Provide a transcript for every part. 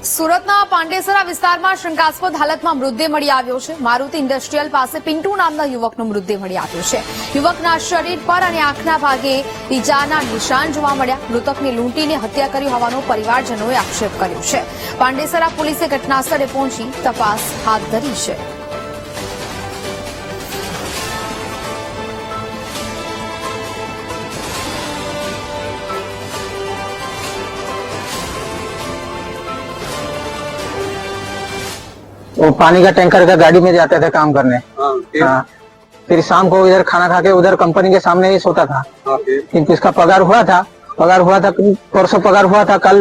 સુરતના પાંડેસરા વિસ્તારમાં શંકાસ્પદ હાલતમાં મૃતદેહ મળી આવ્યો છે। મારુતિ ઇન્ડસ્ટ્રીયલ પાસે પિન્ટુ નામના યુવકનો મૃતદેહ મળી આવ્યો છે। યુવકના શરીર પર અને આંખના ભાગે ઈજાના નિશાન જોવા મળ્યા। મૃતકને લૂંટીને હત્યા કરી હોવાનો પરિવારજનોએ આક્ષેપ કર્યો છે। પાંડેસરા પોલીસે ઘટનાસ્થળે પહોંચી તપાસ હાથ ધરી છે। वो पानी का टैंकर का गाड़ी में जाते थे काम करने। हाँ, फिर शाम को इधर खाना खा के उधर कंपनी के सामने ही सोता था। क्योंकि उसका पगार हुआ था परसों पगार हुआ था, कल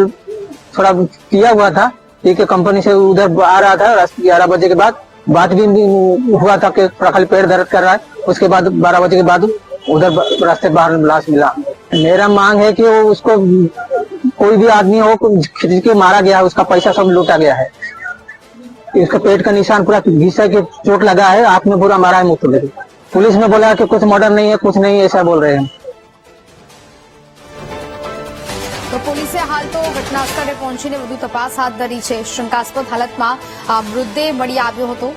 थोड़ा किया हुआ था। ठीक है, कंपनी से उधर आ रहा था 11 बजे के बाद। बात भी हुआ था कि थोड़ा खाली पेट दर्द कर रहा है। उसके बाद 12 बजे के बाद उधर रास्ते बाहर लाश मिला। मेरा मांग है कि उसको कोई भी आदमी हो खींच के मारा गया है, उसका पैसा सब लूटा गया है। इसका पेट का निशान पूरा घिसा के चोट लगा है, आंख में पूरा मारा है मुंह पे। पुलिस ने बोला कि कुछ मर्डर नहीं है, कुछ नहीं, ऐसा बोल रहे हैं। तो पुलिसे हाल तो घटनास्थळे पહોંચીને વધુ તપાસ હાથ ધરી છે। શંકાસ્પદ હાલતમાં આ મૃતદેહ મળી આવ્યો હતો।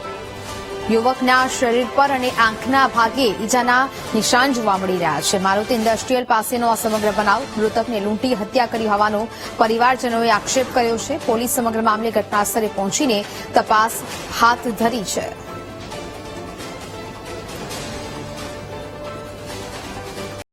યુવકના શરીર પર અને આંખના ભાગે ઈજાના નિશાન જોવા મળી રહ્યા છે। મારુતિ ઇન્ડસ્ટ્રીયલ પાસેનો આ સમગ્ર બનાવ મૃતકને લૂંટી હત્યા કરી હોવાનો પરિવારજનોએ આક્ષેપ કર્યો છે। પોલીસ સમગ્ર મામલે ઘટનાસ્થળે પહોંચીને તપાસ હાથ ધરી છે।